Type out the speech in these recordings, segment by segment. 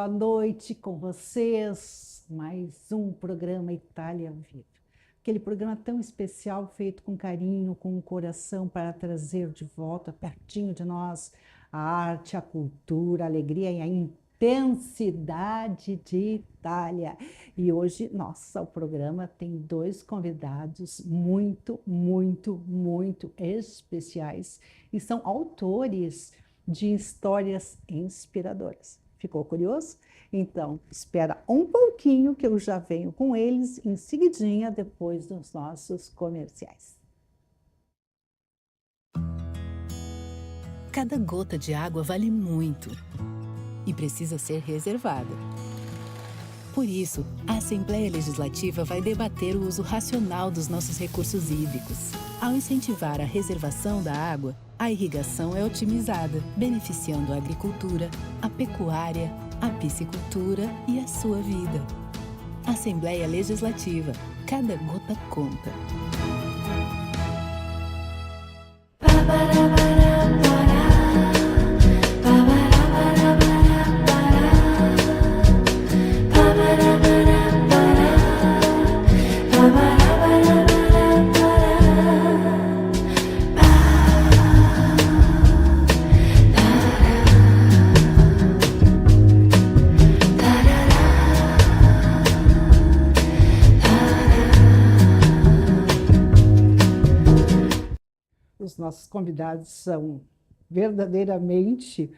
boa noite com vocês. Mais um programa Itália Viva. Aquele programa tão especial, feito com carinho, com o coração, para trazer de volta pertinho de nós a arte, a cultura, a alegria e a intensidade de Itália. E hoje, nossa, o programa tem dois convidados muito especiais e são autores de histórias inspiradoras. Ficou curioso? Então, espera um pouquinho que eu já venho com eles em seguidinha depois dos nossos comerciais. Cada gota de água vale muito e precisa ser reservada. Por isso, a Assembleia Legislativa vai debater o uso racional dos nossos recursos hídricos. Ao incentivar a reservação da água, a irrigação é otimizada, beneficiando a agricultura, a pecuária, a piscicultura e a sua vida. Assembleia Legislativa. Cada gota conta. Os nossos convidados são verdadeiramente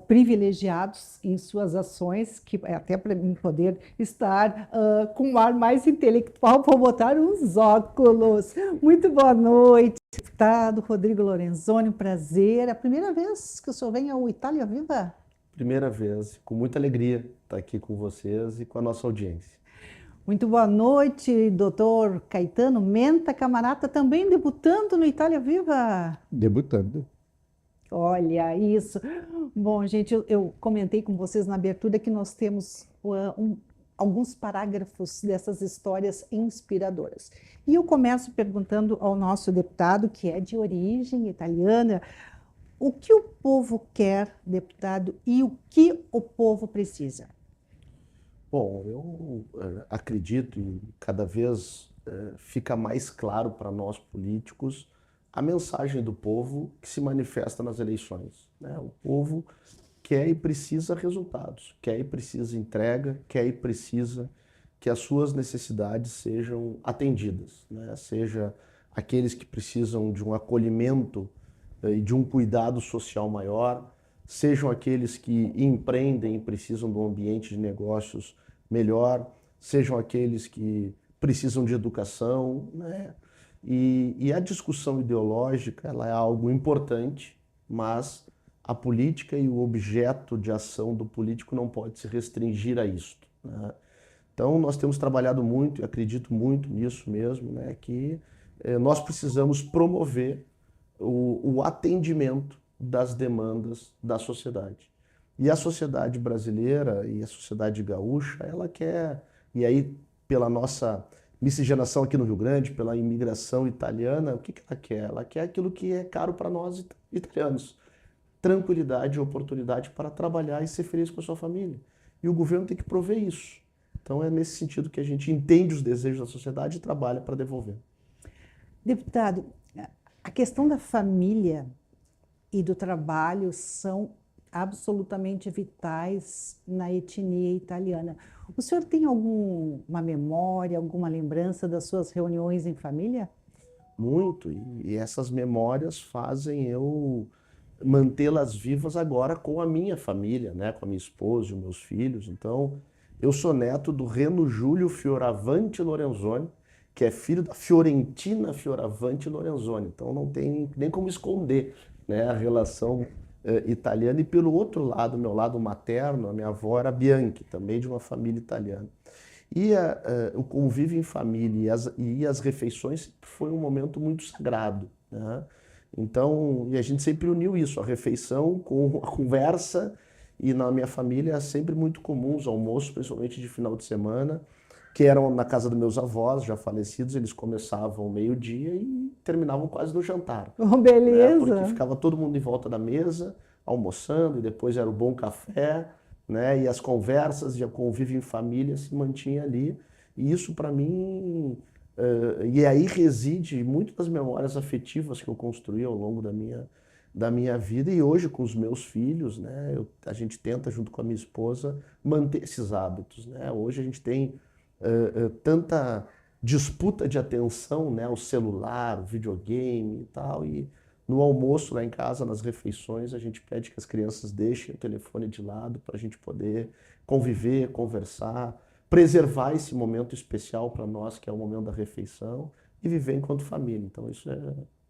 privilegiados em suas ações, que é até para mim poder estar com um ar mais intelectual, vou botar uns óculos. Muito boa noite, deputado Rodrigo Lorenzoni, um prazer. É a primeira vez que o senhor vem ao Itália Viva? Primeira vez, com muita alegria estar aqui com vocês e com a nossa audiência. Muito boa noite, doutor Caetano Menta Camarata, também debutando no Itália Viva. Debutando. Olha isso. Bom, gente, eu comentei com vocês na abertura que nós temos alguns parágrafos dessas histórias inspiradoras. E eu começo perguntando ao nosso deputado, que é de origem italiana, o que o povo quer, deputado, e o que o povo precisa? Bom, eu acredito e cada vez fica mais claro para nós políticos a mensagem do povo que se manifesta nas eleições, né? O povo quer e precisa resultados, quer e precisa entrega, quer e precisa que as suas necessidades sejam atendidas, né? Seja aqueles que precisam de um acolhimento e de um cuidado social maior, sejam aqueles que empreendem e precisam de um ambiente de negócios melhor, sejam aqueles que precisam de educação, né? E a discussão ideológica, ela é algo importante, mas a política e o objeto de ação do político não pode se restringir a isto, né? Então, nós temos trabalhado muito, e acredito muito nisso mesmo, né, que nós precisamos promover o atendimento das demandas da sociedade. E a sociedade brasileira e a sociedade gaúcha, ela quer, e aí pela nossa miscigenação aqui no Rio Grande, pela imigração italiana, o que ela quer? Ela quer aquilo que é caro para nós italianos: tranquilidade e oportunidade para trabalhar e ser feliz com a sua família. E o governo tem que prover isso. Então é nesse sentido que a gente entende os desejos da sociedade e trabalha para devolver. Deputado, a questão da família e do trabalho são absolutamente vitais na etnia italiana. O senhor tem alguma memória, alguma lembrança das suas reuniões em família? Muito, e essas memórias fazem eu mantê-las vivas agora com a minha família, né? Com a minha esposa e os meus filhos. Então, eu sou neto do Reno Júlio Fioravanti Lorenzoni, que é filho da Fiorentina Fioravanti Lorenzoni. Então, não tem nem como esconder, né, a relação italiana. E pelo outro lado, meu lado materno, a minha avó era Bianchi, também de uma família italiana. E o convívio em família e as refeições foi um momento muito sagrado, né? Então, e a gente sempre uniu isso, a refeição com a conversa, e na minha família é sempre muito comum os almoços, principalmente de final de semana, que eram na casa dos meus avós, já falecidos. Eles começavam ao meio-dia e terminavam quase no jantar. Oh, beleza! Né? Porque ficava todo mundo em volta da mesa, almoçando, e depois era o bom café, né? E as conversas e o convívio em família se mantinha ali. E isso para mim, e aí reside muito das memórias afetivas que eu construí ao longo da minha vida. E hoje com os meus filhos, né? A gente tenta junto com a minha esposa manter esses hábitos, né? Hoje a gente tem tanta disputa de atenção, né? O celular, o videogame e tal, e no almoço lá em casa, nas refeições, a gente pede que as crianças deixem o telefone de lado para a gente poder conviver, conversar, preservar esse momento especial para nós, que é o momento da refeição, e viver enquanto família. Então isso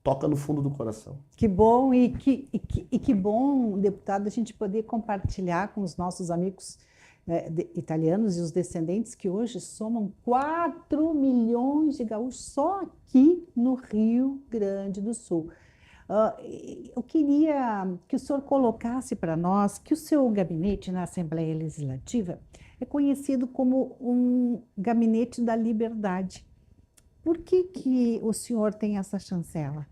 toca no fundo do coração. Que bom e que bom, deputado, a gente poder compartilhar com os nossos amigos italianos e os descendentes que hoje somam 4 milhões de gaúchos só aqui no Rio Grande do Sul. Eu queria que o senhor colocasse para nós que o seu gabinete na Assembleia Legislativa é conhecido como um gabinete da liberdade. Por que o senhor tem essa chancela?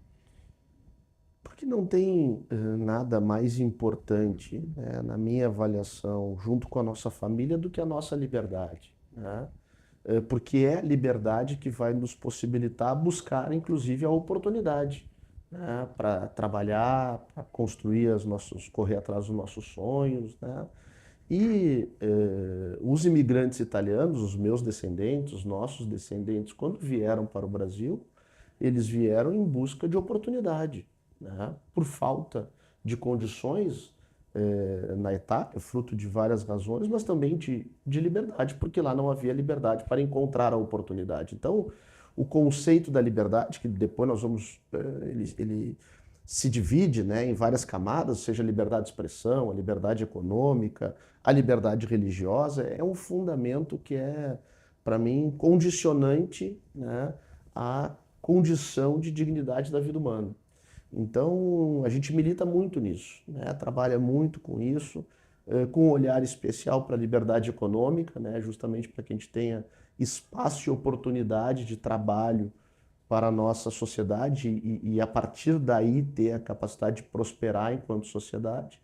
Porque não tem nada mais importante, né, na minha avaliação, junto com a nossa família, do que a nossa liberdade, né? Porque é a liberdade que vai nos possibilitar buscar, inclusive, a oportunidade, né, para trabalhar, para construir correr atrás dos nossos sonhos, né? E os imigrantes italianos, os meus descendentes, os nossos descendentes, quando vieram para o Brasil, eles vieram em busca de oportunidade, né? Por falta de condições na Itália, fruto de várias razões, mas também de liberdade, porque lá não havia liberdade para encontrar a oportunidade. Então, o conceito da liberdade, que depois nós vamos, ele se divide, né, em várias camadas, seja a liberdade de expressão, a liberdade econômica, a liberdade religiosa, é um fundamento que é, para mim, condicionante, né, à condição de dignidade da vida humana. Então, a gente milita muito nisso, né, trabalha muito com isso, com um olhar especial para a liberdade econômica, né, justamente para que a gente tenha espaço e oportunidade de trabalho para a nossa sociedade e a partir daí ter a capacidade de prosperar enquanto sociedade.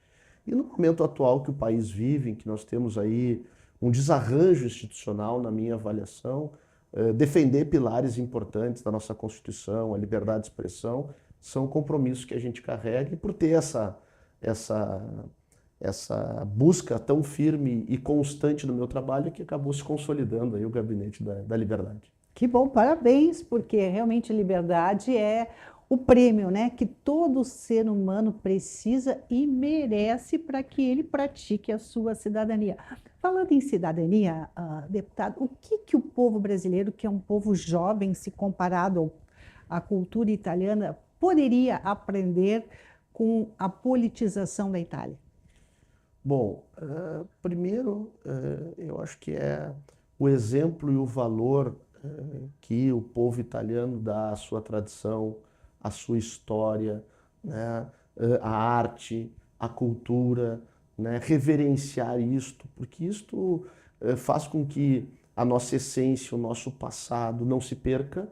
E no momento atual que o país vive, em que nós temos aí um desarranjo institucional, na minha avaliação, defender pilares importantes da nossa Constituição, a liberdade de expressão, são compromissos que a gente carrega, e por ter essa busca tão firme e constante no meu trabalho, que acabou se consolidando aí o Gabinete da Liberdade. Que bom, parabéns, porque realmente liberdade é o prêmio, né, que todo ser humano precisa e merece para que ele pratique a sua cidadania. Falando em cidadania, deputado, o que o povo brasileiro, que é um povo jovem, se comparado à cultura italiana, poderia aprender com a politização da Itália? Bom, primeiro, eu acho que é o exemplo e o valor que o povo italiano dá à sua tradição, à sua história, né, à arte, à cultura, né, reverenciar isto, porque isto faz com que a nossa essência, o nosso passado não se perca,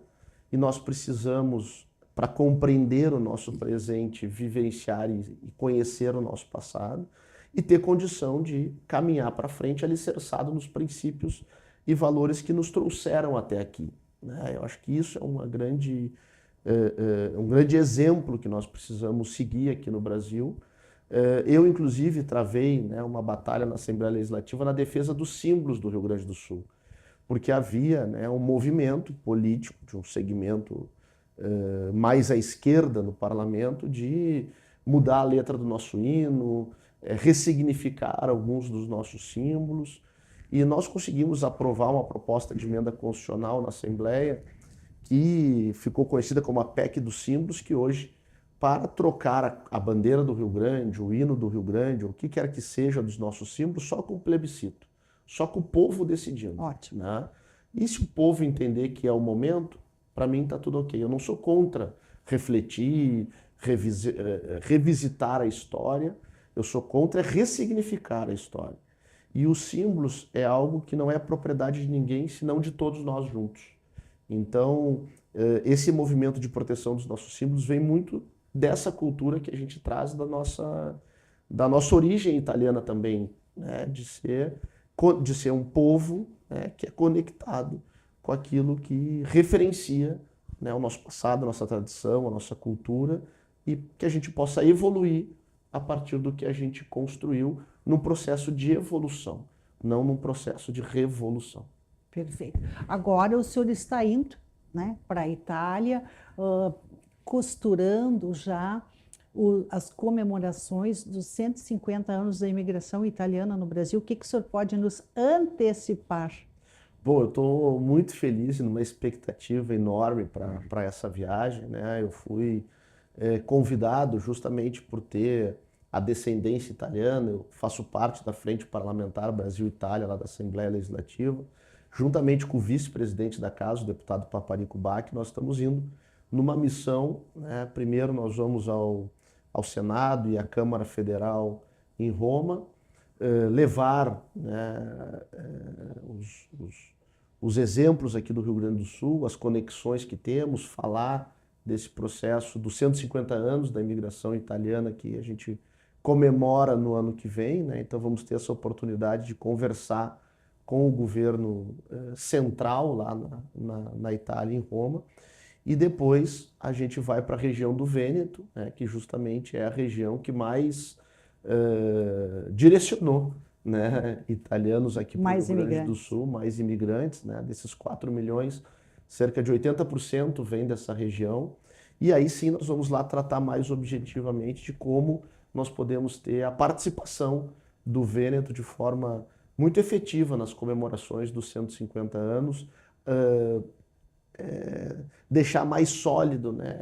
e nós precisamos, para compreender o nosso presente, vivenciar e conhecer o nosso passado, e ter condição de caminhar para frente alicerçado nos princípios e valores que nos trouxeram até aqui, né? Eu acho que isso é um grande exemplo que nós precisamos seguir aqui no Brasil. Eu, inclusive, travei, né, uma batalha na Assembleia Legislativa na defesa dos símbolos do Rio Grande do Sul, porque havia, né, um movimento político de um segmento mais à esquerda no parlamento de mudar a letra do nosso hino, ressignificar alguns dos nossos símbolos. E nós conseguimos aprovar uma proposta de emenda constitucional na Assembleia que ficou conhecida como a PEC dos símbolos, que hoje, para trocar a bandeira do Rio Grande, o hino do Rio Grande, ou o que quer que seja dos nossos símbolos, só com plebiscito, só com o povo decidindo. Ótimo. Né? E se o povo entender que é o momento, para mim está tudo ok. Eu não sou contra refletir, revisitar a história, eu sou contra ressignificar a história. E os símbolos é algo que não é propriedade de ninguém, senão de todos nós juntos. Então, esse movimento de proteção dos nossos símbolos vem muito dessa cultura que a gente traz da nossa origem italiana também, né, de ser um povo, né, que é conectado com aquilo que referencia, né, o nosso passado, a nossa tradição, a nossa cultura, e que a gente possa evoluir a partir do que a gente construiu num processo de evolução, não num processo de revolução. Perfeito. Agora o senhor está indo, né, para a Itália, costurando já as comemorações dos 150 anos da imigração italiana no Brasil. O que o senhor pode nos antecipar? Bom, eu estou muito feliz e numa expectativa enorme para essa viagem, né? Eu fui convidado justamente por ter a descendência italiana. Eu faço parte da Frente Parlamentar Brasil-Itália, lá da Assembleia Legislativa, juntamente com o vice-presidente da casa, o deputado Paparico Bacchi. Nós estamos indo numa missão, né? Primeiro nós vamos ao Senado e à Câmara Federal em Roma, levar, né, os exemplos aqui do Rio Grande do Sul, as conexões que temos, falar desse processo dos 150 anos da imigração italiana que a gente comemora no ano que vem, né? Então vamos ter essa oportunidade de conversar com o governo central lá na Itália, em Roma, e depois a gente vai para a região do Vêneto, né, que justamente é a região que mais direcionou, né, italianos aqui para o Rio Grande do Sul, mais imigrantes, né, desses 4 milhões, cerca de 80% vem dessa região. E aí sim nós vamos lá tratar mais objetivamente de como nós podemos ter a participação do Vêneto de forma muito efetiva nas comemorações dos 150 anos, deixar mais sólido, né,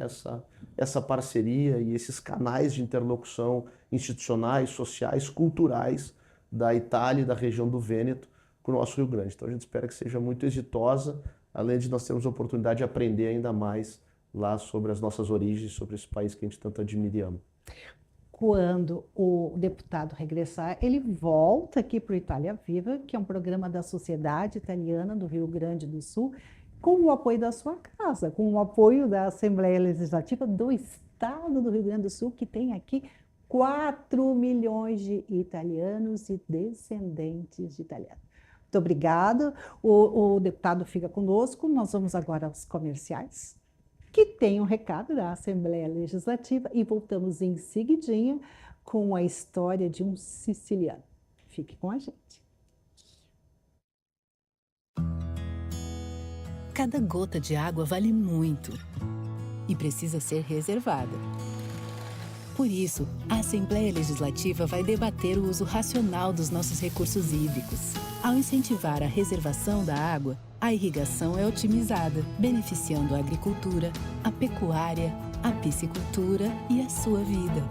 essa parceria e esses canais de interlocução institucionais, sociais, culturais da Itália e da região do Vêneto com o nosso Rio Grande. Então a gente espera que seja muito exitosa, além de nós termos a oportunidade de aprender ainda mais lá sobre as nossas origens, sobre esse país que a gente tanto admira e ama. Quando o deputado regressar, ele volta aqui para o Itália Viva, que é um programa da Sociedade Italiana do Rio Grande do Sul, com o apoio da sua casa, com o apoio da Assembleia Legislativa do Estado do Rio Grande do Sul, que tem aqui 4 milhões de italianos e descendentes de italianos. Muito obrigada. O deputado fica conosco. Nós vamos agora aos comerciais, que tem um recado da Assembleia Legislativa, e voltamos em seguidinha com a história de um siciliano. Fique com a gente. Cada gota de água vale muito e precisa ser reservada. Por isso, a Assembleia Legislativa vai debater o uso racional dos nossos recursos hídricos. Ao incentivar a reservação da água, a irrigação é otimizada, beneficiando a agricultura, a pecuária, a piscicultura e a sua vida.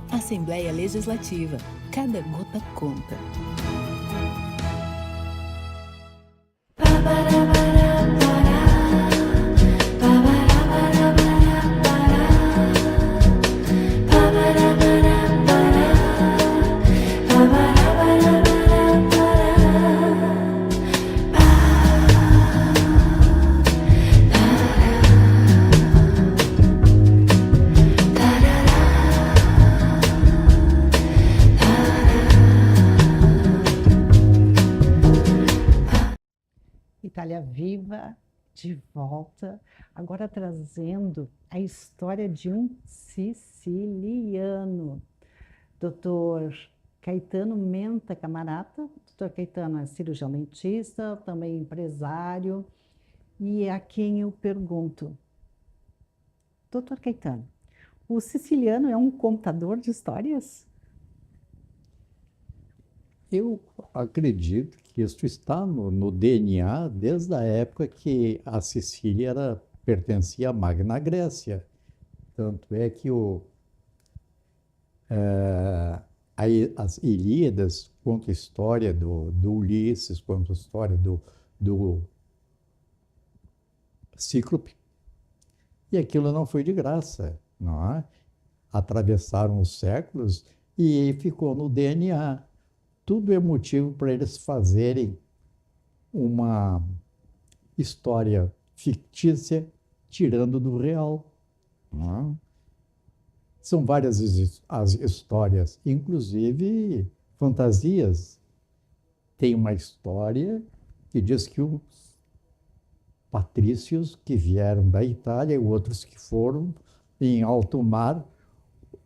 Assembleia Legislativa. Cada gota conta. Itália Viva, de volta, agora trazendo a história de um siciliano. Dr. Caetano Menta Camarata. Dr. Caetano é cirurgião dentista, também empresário, e é a quem eu pergunto: Dr. Caetano, o siciliano é um contador de histórias? Eu acredito que isso está no DNA desde a época que a Sicília pertencia à Magna Grécia. Tanto é que as Ilíadas contam a história do Ulisses, contam a história do Cíclope. E aquilo não foi de graça, não é? Atravessaram os séculos e ficou no DNA. Tudo é motivo para eles fazerem uma história fictícia tirando do real. Não é? São várias as histórias, inclusive fantasias, tem uma história que diz que os patrícios que vieram da Itália e outros que foram em alto mar,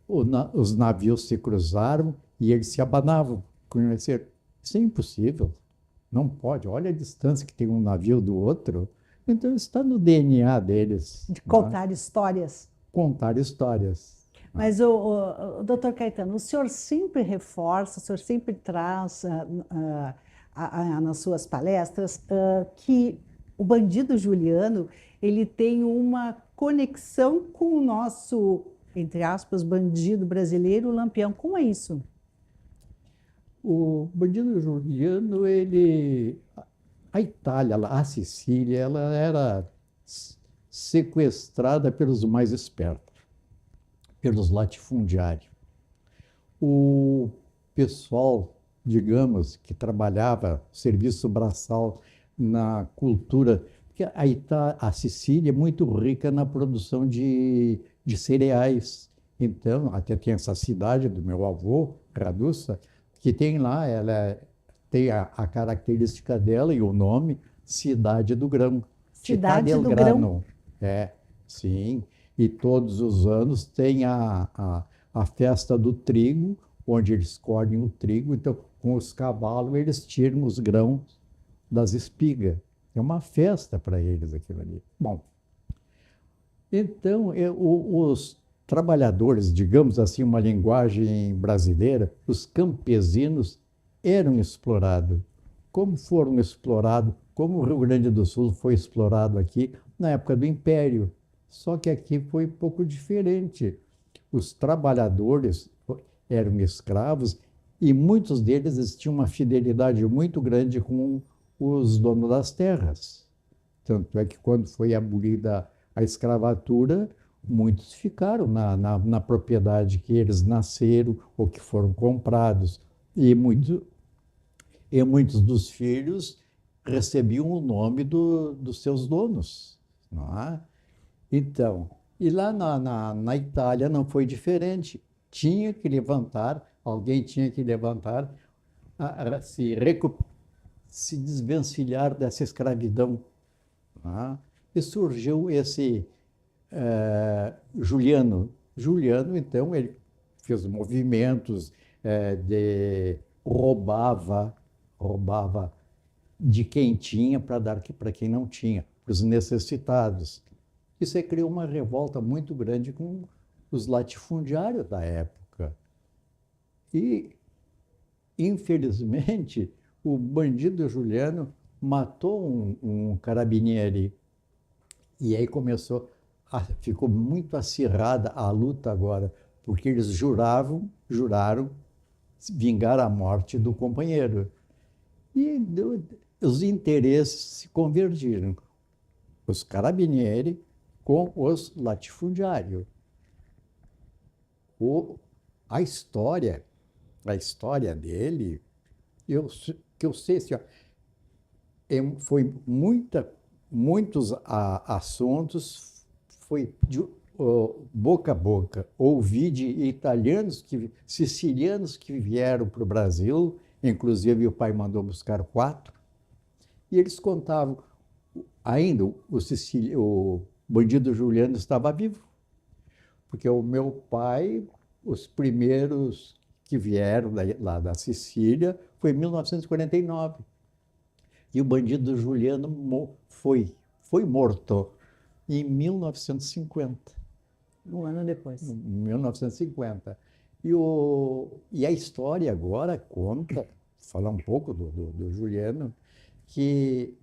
os navios se cruzaram e eles se abanavam. Conhecer, isso é impossível, não pode. Olha a distância que tem um navio do outro. Então está no DNA deles. De contar histórias. Contar histórias. Mas, o doutor Caetano, o senhor sempre reforça, o senhor sempre traz nas suas palestras que o bandido Juliano, ele tem uma conexão com o nosso, entre aspas, bandido brasileiro, o Lampião. Como é isso? O bandido Juliano, a Itália, a Sicília, ela era sequestrada pelos mais espertos, pelos latifundiários. O pessoal, digamos, que trabalhava serviço braçal na cultura, porque a Sicília é muito rica na produção de cereais. Então, até tem essa cidade do meu avô, Radusa, que tem lá, ela tem a característica dela e o nome, Cidade do Grão. Cidade do Grão. É, sim. E todos os anos tem a festa do trigo, onde eles colhem o trigo, então com os cavalos eles tiram os grãos das espigas. É uma festa para eles aquilo ali. Bom, então os trabalhadores, digamos assim, uma linguagem brasileira, os campesinos eram explorados. Como foram explorados, como o Rio Grande do Sul foi explorado aqui na época do Império. Só que aqui foi um pouco diferente. Os trabalhadores eram escravos e muitos deles tinham uma fidelidade muito grande com os donos das terras. Tanto é que quando foi abolida a escravatura, muitos ficaram na propriedade que eles nasceram ou que foram comprados. E muitos dos filhos recebiam o nome dos seus donos. Não é? Então, e lá na Itália não foi diferente. Alguém tinha que levantar, se desvencilhar dessa escravidão. Não é? E surgiu esse Juliano. Juliano, então, ele fez movimentos roubava de quem tinha para dar para quem não tinha, para os necessitados. Isso aí criou uma revolta muito grande com os latifundiários da época. E, infelizmente, o bandido Juliano matou um carabinieri. E aí ficou muito acirrada a luta agora, porque eles juraram vingar a morte do companheiro. E os interesses se convergiram. Os carabinieri com os latifundiários. A história dele, que eu sei assim, foi muitos assuntos, foi boca a boca. Ouvi de italianos, sicilianos que vieram para o Brasil, inclusive o pai mandou buscar 4, e eles contavam, ainda o bandido Juliano estava vivo, porque o meu pai, os primeiros que vieram lá da Sicília, foi em 1949. E o bandido Juliano foi morto em 1950. Um ano depois. Em 1950. E a história agora conta, falar um pouco do Juliano, que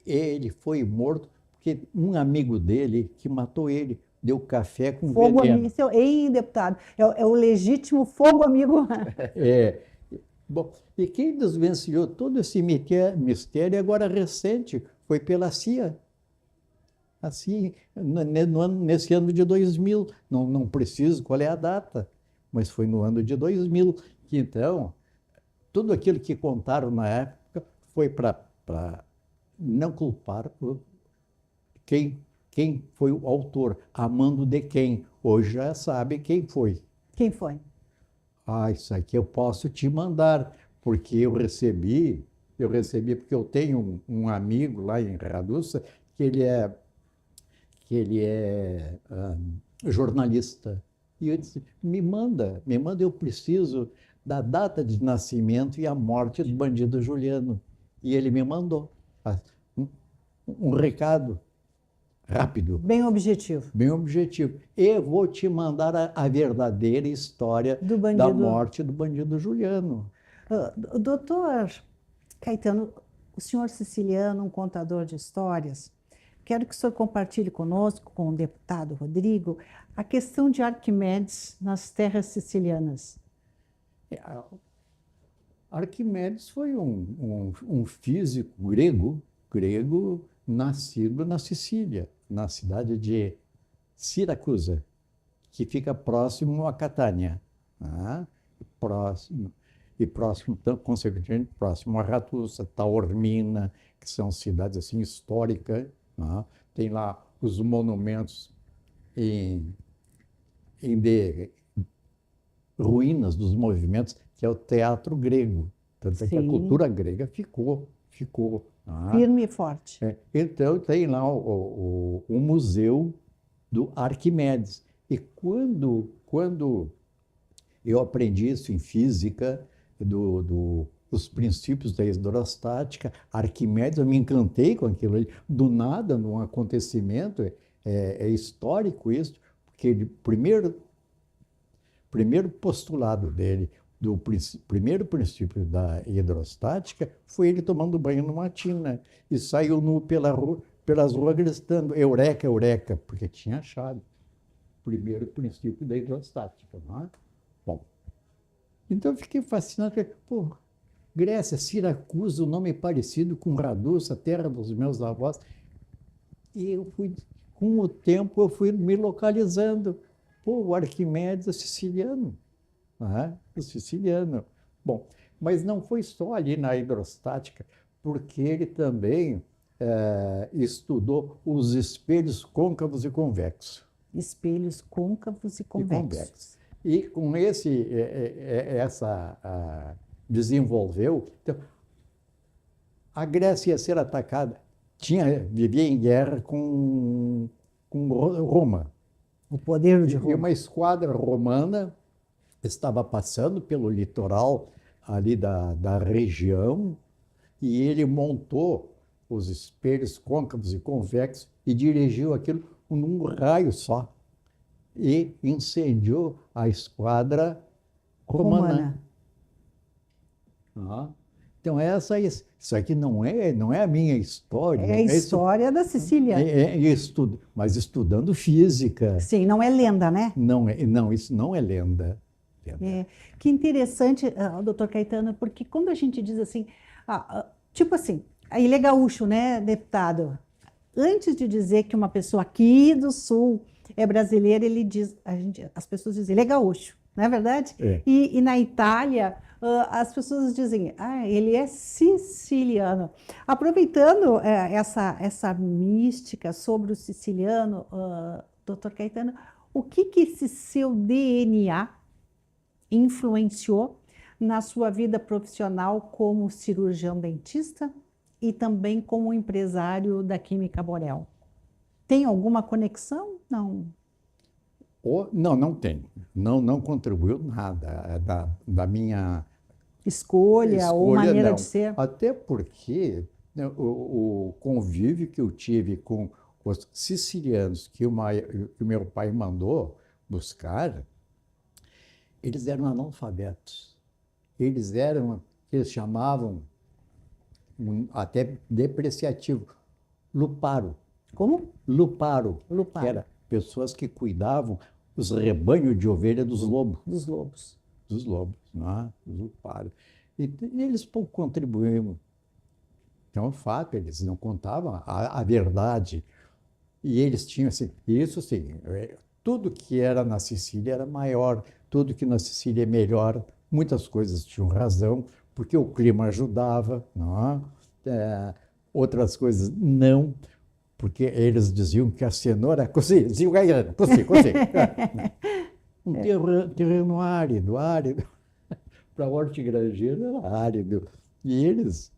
ele foi morto porque um amigo dele que matou ele deu café com fogo veneno. Amigo, hein, deputado? É o legítimo fogo amigo. Bom, e quem desvencilhou todo esse mistério agora recente foi pela CIA. Assim, nesse ano de 2000, não preciso qual é a data, mas foi no ano de 2000, que então, tudo aquilo que contaram na época foi para não culpar quem foi o autor, a mando de quem. Hoje já sabe quem foi. Quem foi? Isso aqui eu posso te mandar, porque eu recebi porque eu tenho um amigo lá em Raduça que ele é jornalista. E eu disse, me manda, eu preciso da data de nascimento e a morte do bandido Juliano. E ele me mandou um recado rápido. Bem objetivo. Bem objetivo. Eu vou te mandar a verdadeira história da morte do bandido Juliano. Doutor Caetano, o senhor siciliano, um contador de histórias, quero que o senhor compartilhe conosco, com o deputado Rodrigo, a questão de Arquimedes nas terras sicilianas. Arquimedes foi um físico grego nascido na Sicília, na cidade de Siracusa, que fica próximo a Catânia, próximo, consequentemente, próximo a Radusa, Taormina, que são cidades assim históricas. Tem lá os monumentos em ruínas dos movimentos, que é o teatro grego. Tanto é que a cultura grega ficou. Firme e forte. Então, tem lá o Museu do Arquimedes. E quando eu aprendi isso em física, os princípios da hidrostática, Arquimedes, eu me encantei com aquilo ali. Do nada, num acontecimento, é histórico isso, porque ele, primeiro postulado dele, do primeiro princípio da hidrostática, foi ele tomando banho numa tina e saiu nu pelas ruas gritando eureka, eureka, porque tinha achado o primeiro princípio da hidrostática. Não é? Bom, então eu fiquei fascinado. Pô, Grécia, Siracusa, o nome parecido com Radusa, a terra dos meus avós. E com o tempo, eu fui me localizando. Pô, o Arquimedes é siciliano. O siciliano. Bom, mas não foi só ali na hidrostática, porque ele também estudou os espelhos côncavos e convexos. Espelhos côncavos e convexos. E com desenvolveu. Então, a Grécia ia ser atacada, vivia em guerra com Roma. O poder de Roma. E uma esquadra romana estava passando pelo litoral ali da região e ele montou os espelhos côncavos e convexos e dirigiu aquilo num raio só e incendiou a esquadra romana. Então isso aqui não é a minha história. É a história da Sicília. Mas estudando física. Sim, não é lenda, né? Não, isso não é lenda. Que interessante, doutor Caetano, porque quando a gente diz assim, tipo assim, a Ilha Gaúcho, né, deputado? Antes de dizer que uma pessoa aqui do Sul é brasileira, as pessoas dizem, ele é gaúcho, não é verdade? E na Itália, as pessoas dizem, ele é siciliano. Aproveitando essa mística sobre o siciliano, doutor Caetano, o que esse seu DNA influenciou na sua vida profissional como cirurgião dentista e também como empresário da Borel? Tem alguma conexão? Não. Não tem. Não contribuiu nada da minha escolha ou maneira de ser. Até porque o convívio que eu tive com os sicilianos que o meu pai mandou buscar, eles eram analfabetos. Eles chamavam, até depreciativo, luparo. Como? Luparo. Que era pessoas que cuidavam os rebanhos de ovelha dos lobos. Dos lobos, não é? Luparo. E eles pouco contribuíam. Então, o fato, eles não contavam a verdade. E eles tinham, assim, isso sim, tudo que era na Sicília era maior, tudo que na Sicília é melhor, muitas coisas tinham razão, porque o clima ajudava, não é? Outras coisas não, porque eles diziam que a cenoura é um terreno árido. para hortigranjeiro era árido. E eles,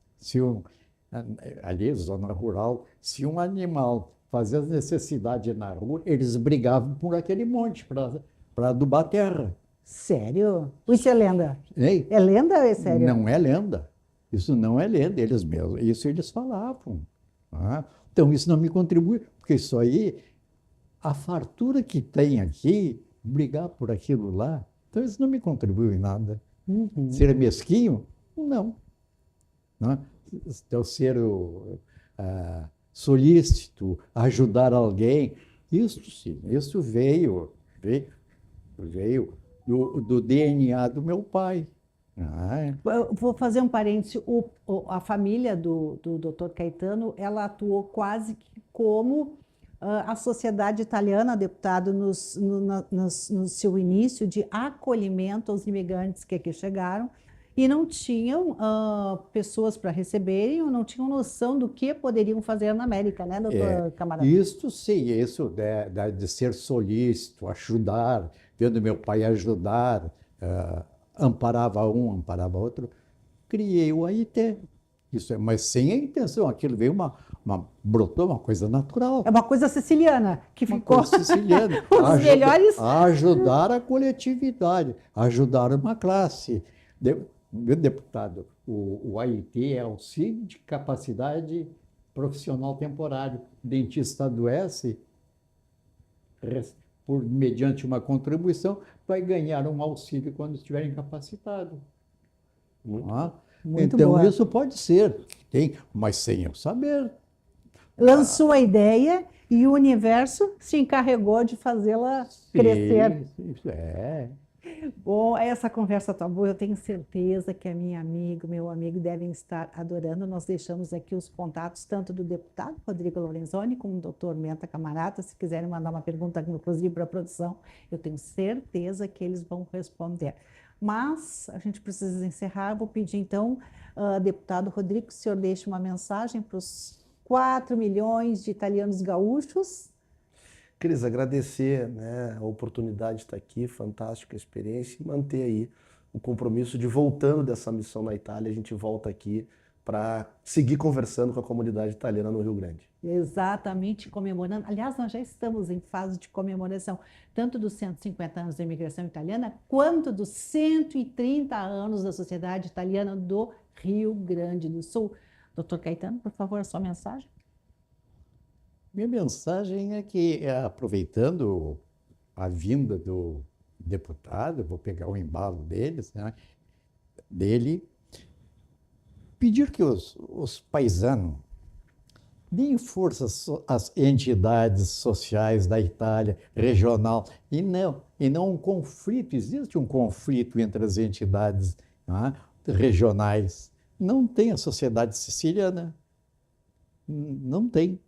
ali, zona rural, se um animal fazia as necessidades na rua, eles brigavam por aquele monte para adubar a terra. Sério? Isso é lenda? Ei, É lenda ou é sério? não é lenda. Isso não é lenda, eles mesmos. Isso eles falavam. Ah, então, isso não me contribui, porque isso aí, a fartura que tem aqui, brigar por aquilo lá, então isso não me contribui em nada. Uhum. Ser mesquinho? Não. Então, ser solícito, ajudar alguém, isso sim, isso veio do DNA do meu pai. Eu vou fazer um parêntese. A família do Dr. Caetano, ela atuou quase que como a sociedade italiana, deputado, no seu início de acolhimento aos imigrantes que aqui chegaram e não tinham pessoas para receberem ou não tinham noção do que poderiam fazer na América, né, doutor Camarada? Isso sim, isso de ser solícito, ajudar, vendo meu pai ajudar, amparava um, amparava outro, criei o AIT. Isso é, mas sem a intenção, aquilo veio brotou uma coisa natural. É uma coisa siciliana que Uma ficou coisa siciliana. os melhores. Ajudar a coletividade, ajudar uma classe. Meu deputado, o AIT é auxílio de capacidade profissional temporário. O dentista adoece, mediante uma contribuição, vai ganhar um auxílio quando estiver incapacitado. Muito então, boa. isso pode ser, mas sem eu saber. Lançou a ideia e o universo se encarregou de fazê-la crescer. Isso é. Bom, essa conversa tá boa, eu tenho certeza que a minha amiga, meu amigo devem estar adorando. Nós deixamos aqui os contatos tanto do deputado Rodrigo Lorenzoni como do Dr. Menta Camarata. Se quiserem mandar uma pergunta, inclusive para a produção, eu tenho certeza que eles vão responder. Mas a gente precisa encerrar. Vou pedir então, deputado Rodrigo, que o senhor deixe uma mensagem para os 4 milhões de italianos gaúchos. Cris, agradecer, né, a oportunidade de estar aqui, fantástica experiência, e manter aí o compromisso de, voltando dessa missão na Itália, a gente volta aqui para seguir conversando com a comunidade italiana no Rio Grande. Exatamente, comemorando. Aliás, nós já estamos em fase de comemoração, tanto dos 150 anos da imigração italiana, quanto dos 130 anos da Sociedade Italiana do Rio Grande do Sul. Doutor Caetano, por favor, a sua mensagem. Minha mensagem é que, aproveitando a vinda do deputado, vou pegar o embalo dele, pedir que os paisanos deem força às entidades sociais da Itália, regional, e não um conflito. Existe um conflito entre as entidades regionais. Não tem a sociedade siciliana, não tem.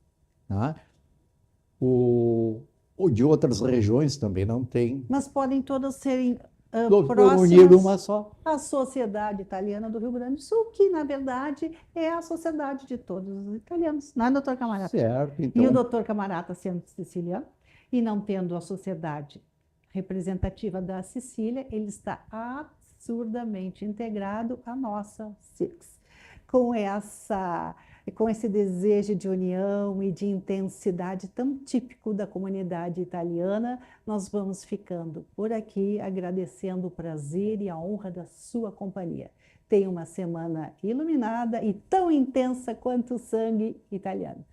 O de outras regiões também não tem. Mas podem todas serem Unir próximas uma só. à Sociedade Italiana do Rio Grande do Sul, que, na verdade, é a sociedade de todos os italianos. Não é, doutor Camarata? Certo. E Então, o doutor Camarata sendo siciliano e não tendo a sociedade representativa da Sicília, ele está absurdamente integrado à nossa CIRCS. Com esse desejo de união e de intensidade tão típico da comunidade italiana, nós vamos ficando por aqui, agradecendo o prazer e a honra da sua companhia. Tenha uma semana iluminada e tão intensa quanto o sangue italiano.